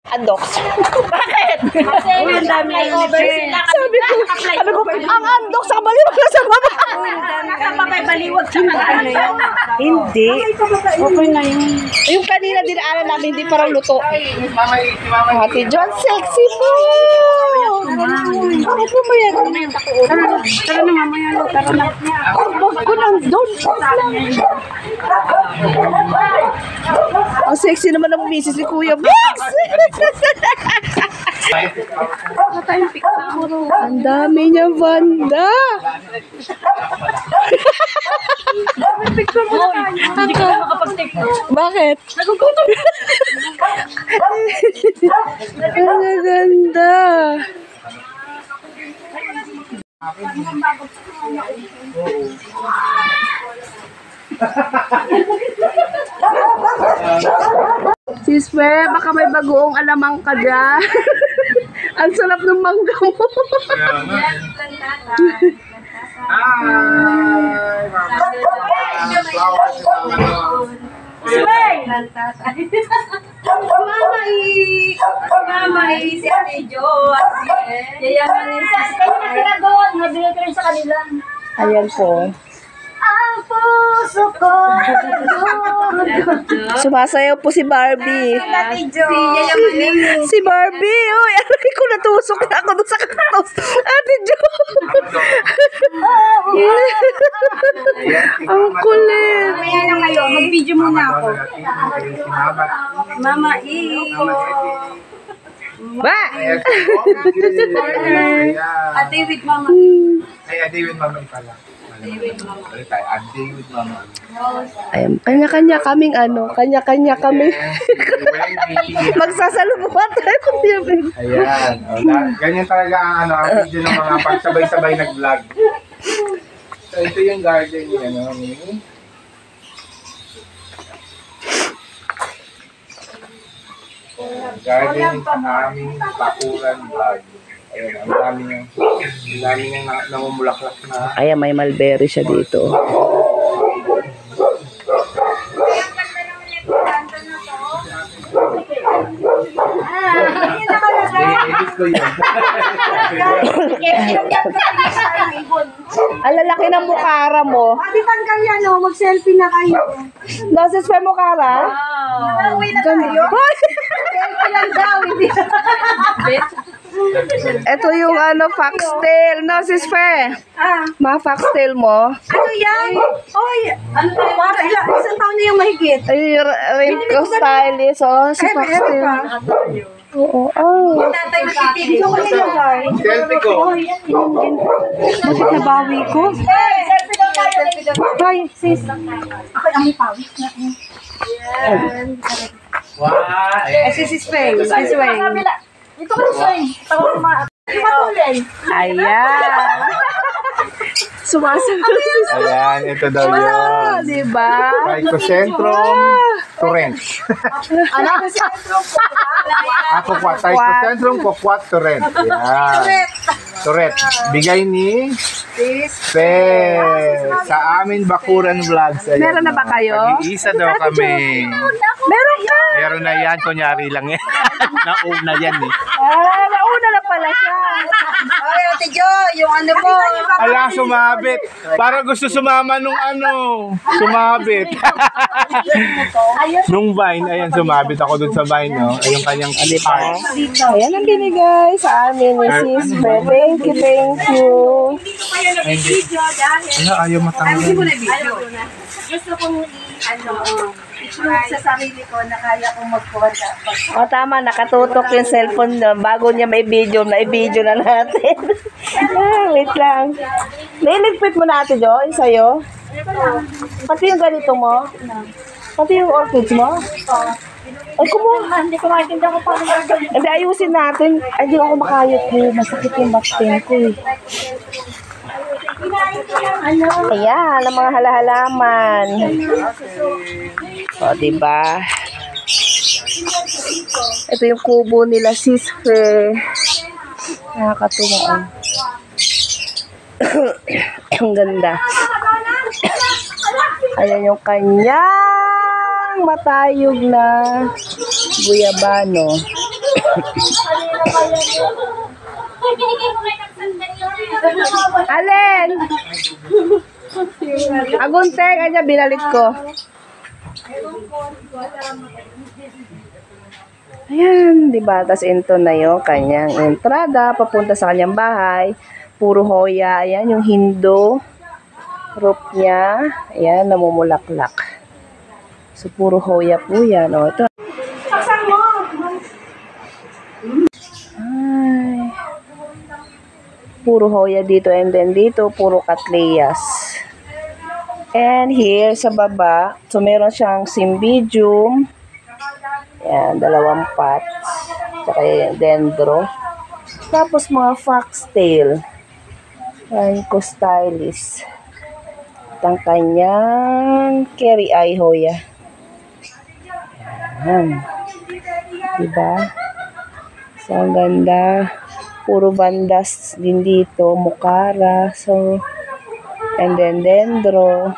Andok. Bakit? Kasi ang dami over sila. Sabi ko, ang andok sa baliwag na sa baba. Nasa babay baliwag sa ano yun. Hindi. Okay na yun. Yung kanina dinaanan namin, hindi parang luto. Ate John, sexy po. Bakit mo yan? Tara na mamaya. Tara na. Bag ko nandun. Ang sexy naman ng misis ni Kuya Bex. Ang dami niya banda. Hindi ka makapag-tiktok. Bakit? Nagugutom. Ang ganda. Siswe, baka may bagoong alamang ka dyan. Ang sarap ng mangga mo. Mama si Ate Jo. Yayamanin si Ate doon. Nabili ko rin sa kanila. Ayan po. Ang puso ko. Sumasayaw po si Barbie. Ate Jo. Yayamanin. Si Barbie, uy, aray ko natusok na ako doon sa kaktos. Ate Jo. Ang kulit. Mamaya na kayo. Mag-video muna ako. Mama E. Ba? Ate with Mama. Ay, Ate with Mama pala. Ate with Mama. Ayan, kanya-kanya kaming kanya-kanya kami. Magsasalubungan tayo kung di ba? Ayan. Ganyan talaga ang video ng mga pagsabay-sabay nag-vlog. So, ito yung garden ni garden sa aming bakuran vlog. Ayun, ang dami niyang namumulaklak na. Ayan, may mulberry siya dito. I-edit ko yun. Ang lalaki ng mukara mo. Ate tanggal yan o. Mag-selfie na kayo. Noses pa mukara? Uwi na tayo. Selfie lang daw. Hindi. Ito yung foxtail. Noses pa. Ma foxtail mo. Ano yan? Oy. Ano tayo? Para isang taon na yung mahigit. Ay, Rainco stylist. Oh, si foxtail. Oo. Tatay makitig ko nilagay. Selfie ko. Bakit nabawi ko? Selfie daw tayo. Selfie daw tayo. Hoy, sis. Ako ang may pawis na. Wow. Sis Sweng. Sis Sweng. Ito ka Sweng. Tawag mo. Ipatuloy. Ayan. Sumasagot si Ayan, ito daw yun. diba? Trichosentrum torrent. Ano? Trichosentrum coquat torrent. Ayan. Torrent. Bigay ni Pe sa amin Bakuran Vlogs. Ayan, Meron na ba kayo? Nag-iisa daw kami. Meron ka! Meron na yan, kunyari lang yan. Nauna yan eh. Nauna na pala siya. Ay, Ate Jo, yung ano mo. Ala, sumabit. Para gusto sumama nung sumabit. Nung Vine, ayan, sumabit ako dun sa Vine, no? Ay, yung kanyang art. Ayan ang binigay sa amin ni Sis Pe. Thank you. Ala, ayaw matanggal. Gusto kong i-prove sa sarili ko na kaya kong magpuwanta. O tama, nakatutok yung cellphone na bago niya may video na natin. Wait lang. Nailigpit mo na Ate Jo, yung sa'yo. Pati yung ganito mo. Pati yung orchids mo. Ay, kumuha. Hindi ko maintindihan ko paano gagawin. Hindi, ayusin natin. Ay, di ako makayot ko. Masakit yung backpain ko eh. Ayan, ang mga halahalaman. O, diba? Ito yung kubo nila, Sis Fe. Nakakatuwa. Ang ganda. Ayan yung kanyang matayog na guyabano. Alin? Aguntek, aja binalit ko. Ayan, di ba? Tapos ito na yung kanyang entrada, papunta sa kanyang bahay. Puro hoya. Ayan, yung Hindu roof niya. Ayan, namumulaklak. So, puro hoya po yan. O, ito. Ay. Puro hoya dito and then dito, puro cattleya's. And here sa baba, so meron siyang cymbidium. Yan, 2 pots. Tsaka yung dendro. Tapos mga foxtail. Yan, costylis. At ang kanyang Kerry Eye Hoya. Yan. Diba? So, ang ganda. Puro bandas din dito. Mukara. So, and then dendro.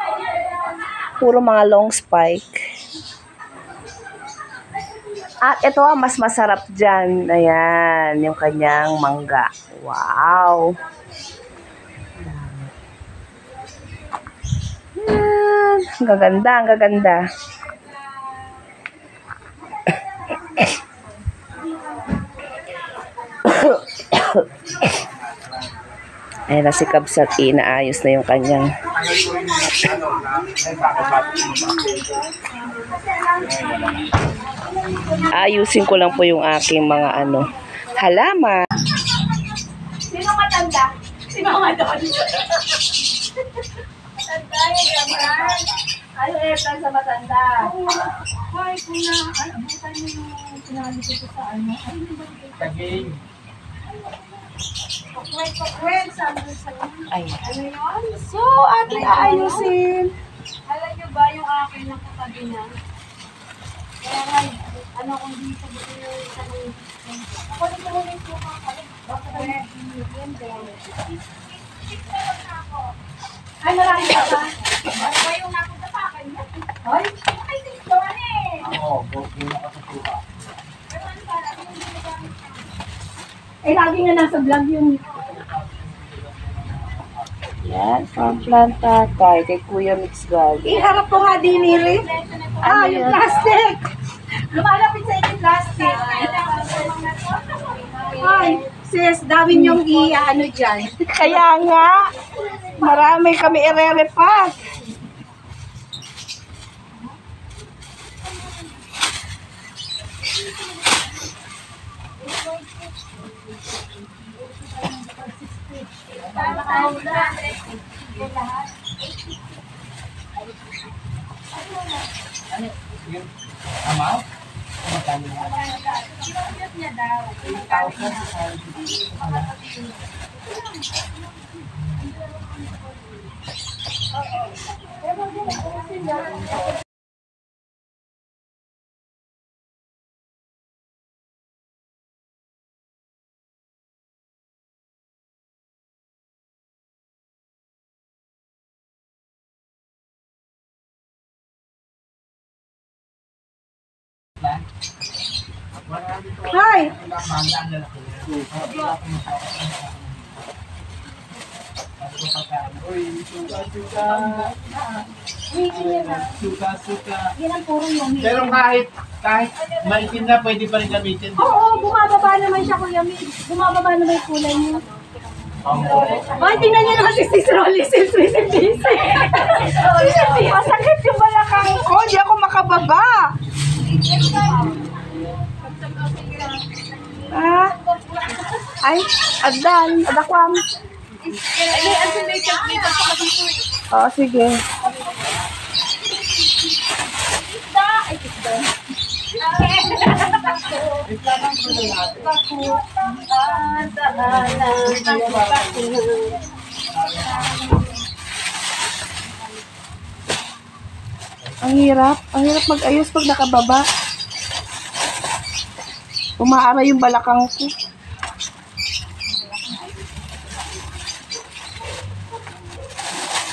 Puro mga long spike. At ito ang mas masarap dyan. Ayan, yung kanyang mangga. Wow! Ayan, ang gaganda, ang gaganda. Ayan na si Kabsat, inaayos na yung kanyang ayusin ko lang po yung aking mga halaman. Sino matanda? Sino madon? Matanda yung yaman. Ano etan sa matanda? Ay, kuna. Ay, abutan mo yung pinali ko sa ano. Saging. Pakwet, sabi ko sa Ay. ano yun? So, ating aayusin. Alam niyo ba yung akin na katabi na? Kaya nga, ano kung dito gusto nyo yung isang ako dito mo yung suka ka. Baka na yung ay, marami ka ba? Ano ba yung napunta sa akin? Ay, ay, dito Oo, bukin ako sa suka. eh, lagi nga nasa vlog yung Yan, pamplanta kay Kuya Mix Gagi. iharap ko nga din nili. Ah, yung plastic. Lumalapit sa inyo plastic. Ay, sis, dawin yung ano dyan. Kaya nga, marami kami irerepat. Amaw? Hi! Suka. Yan ang puro yung Pero kahit maitim na, pwede pa rin gamitin. Oo, bumababa naman siya, Kuya Mig. Bumababa naman yung kulay niya. Ay, tingnan niyo naman si Sis Rolly, Sis Sis. Masakit yung balakang ko, di ako makababa. Ah, ay, adan, adakwam. Oh, sige. Ang hirap mag-ayos pag nakababa. Umaara yung balakang ko.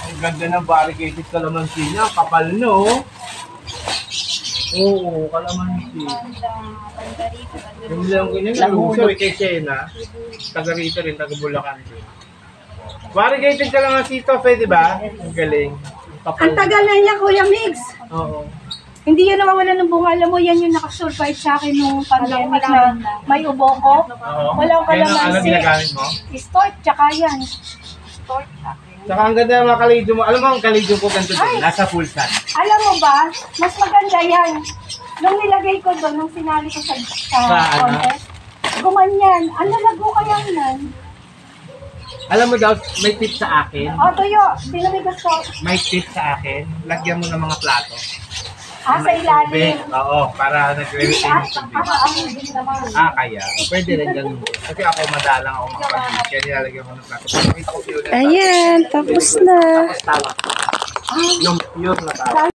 Ang ganda ng variegated calamansi niya. Kapal no. Oo, kalamansi. Banda rito, banda Yung lang ganyan, Lahulog. uso kay Shena. Taga rito rin, taga Bulacan din. Variegated kalamansi to, di ba? Ang galing. Ang tagal na niya, Kuya Mix. Oo. Hindi yan nawawala ng bunga. Alam mo, yan yung nakasurvive sa akin nung pandemic na may ubo ko. Oo. Walang Kaya ang ano kalamansi. ginagamit mo? Stort, tsaka yan. Stort. Saka ang ganda ng mga kalidio mo. Alam mo ang kalidio ko ganito Ay! din? Nasa full sun. Alam mo ba, mas maganda yan. Nung nilagay ko doon, nung sinali ko sa Sa ano? contest, gumanyan. Ang lalago kaya yan. Alam mo daw, may tip sa akin. O, tuyo. Dinamig ko. May tip sa akin. Lagyan mo ng mga plato. Sa ilalim. Oo, para nagre-retain yung tubig. Din naman. Kaya. Pwede rin ganun. Kasi ako madalang ako makapag kaya nilalagyan ko ng plato. Pag may coffee ulit, Ayan, tapos na. tapos tawa. Yung pure na tawa.